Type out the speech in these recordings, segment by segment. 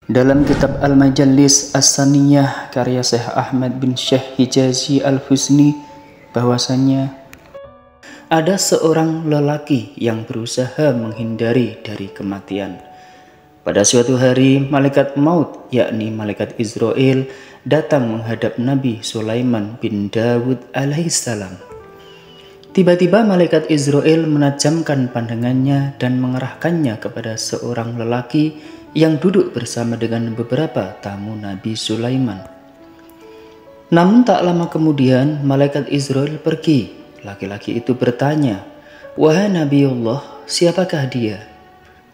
Dalam kitab Al-Majalis As-Saniyah karya Syekh Ahmad bin Syekh Hijazi Al-Husni bahwasanya ada seorang lelaki yang berusaha menghindari dari kematian. Pada suatu hari malaikat maut yakni malaikat Israel datang menghadap Nabi Sulaiman bin Dawud alaihissalam. Tiba-tiba malaikat Israel menajamkan pandangannya dan mengerahkannya kepada seorang lelaki yang duduk bersama dengan beberapa tamu Nabi Sulaiman. Namun tak lama kemudian malaikat Israel pergi. Laki-laki itu bertanya, "Wahai Nabi Allah, siapakah dia?"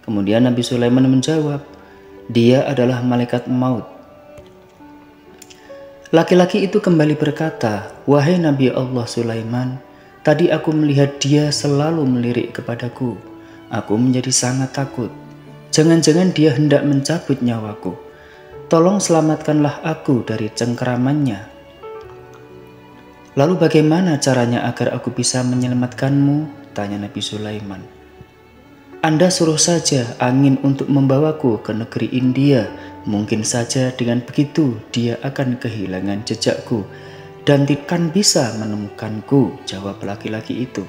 Kemudian Nabi Sulaiman menjawab, "Dia adalah malaikat maut." Laki-laki itu kembali berkata, "Wahai Nabi Allah Sulaiman, tadi aku melihat dia selalu melirik kepadaku. Aku menjadi sangat takut. Jangan-jangan dia hendak mencabut nyawaku. Tolong selamatkanlah aku dari cengkeramannya." "Lalu bagaimana caranya agar aku bisa menyelamatkanmu?" tanya Nabi Sulaiman. "Anda suruh saja angin untuk membawaku ke negeri India. Mungkin saja dengan begitu dia akan kehilangan jejakku dan tidak bisa menemukanku," jawab laki-laki itu.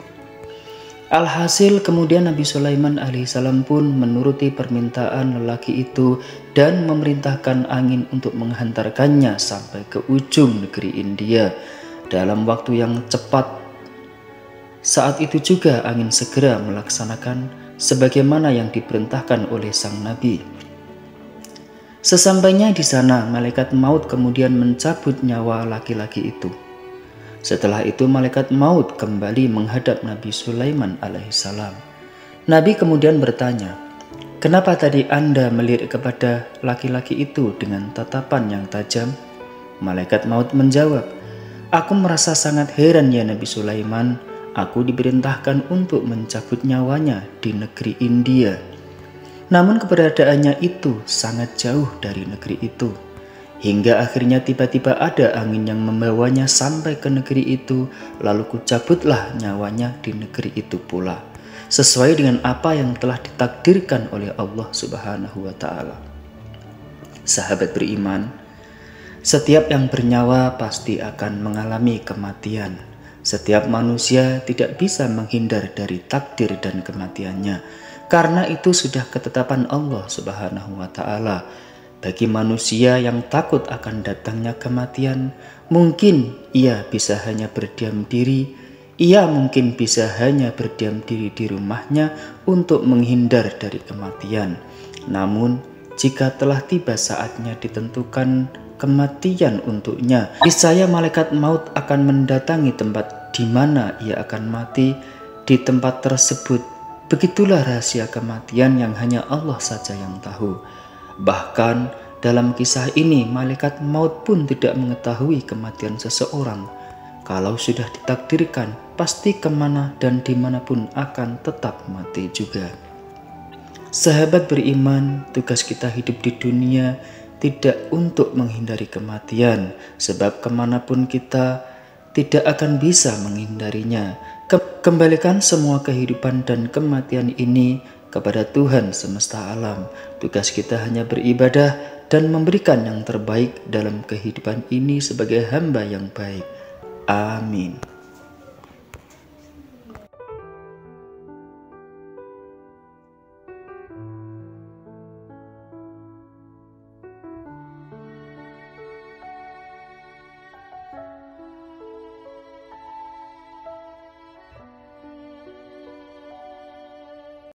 Alhasil kemudian Nabi Sulaiman alaihissalam pun menuruti permintaan lelaki itu dan memerintahkan angin untuk menghantarkannya sampai ke ujung negeri India dalam waktu yang cepat. Saat itu juga angin segera melaksanakan sebagaimana yang diperintahkan oleh sang Nabi. Sesampainya di sana, malaikat maut kemudian mencabut nyawa laki-laki itu. Setelah itu malaikat maut kembali menghadap Nabi Sulaiman alaihissalam. Nabi kemudian bertanya, "Kenapa tadi Anda melirik kepada laki-laki itu dengan tatapan yang tajam?" Malaikat maut menjawab, "Aku merasa sangat heran ya Nabi Sulaiman. Aku diperintahkan untuk mencabut nyawanya di negeri India. Namun keberadaannya itu sangat jauh dari negeri itu. Hingga akhirnya tiba-tiba ada angin yang membawanya sampai ke negeri itu, lalu kucabutlah nyawanya di negeri itu pula, sesuai dengan apa yang telah ditakdirkan oleh Allah Subhanahu wa Ta'ala." Sahabat beriman, setiap yang bernyawa pasti akan mengalami kematian. Setiap manusia tidak bisa menghindar dari takdir dan kematiannya, karena itu sudah ketetapan Allah Subhanahu wa Ta'ala. Bagi manusia yang takut akan datangnya kematian, mungkin ia bisa hanya berdiam diri. Ia mungkin bisa hanya berdiam diri di rumahnya untuk menghindar dari kematian. Namun, jika telah tiba saatnya ditentukan kematian untuknya, niscaya malaikat maut akan mendatangi tempat di mana ia akan mati. Di tempat tersebut, begitulah rahasia kematian yang hanya Allah saja yang tahu. Bahkan dalam kisah ini malaikat maut pun tidak mengetahui kematian seseorang. Kalau sudah ditakdirkan, pasti kemana dan dimanapun akan tetap mati juga. Sahabat beriman, tugas kita hidup di dunia tidak untuk menghindari kematian, sebab kemanapun kita tidak akan bisa menghindarinya. Kembalikan semua kehidupan dan kematian ini kepada Tuhan semesta alam. Tugas kita hanya beribadah dan memberikan yang terbaik dalam kehidupan ini sebagai hamba yang baik. Amin.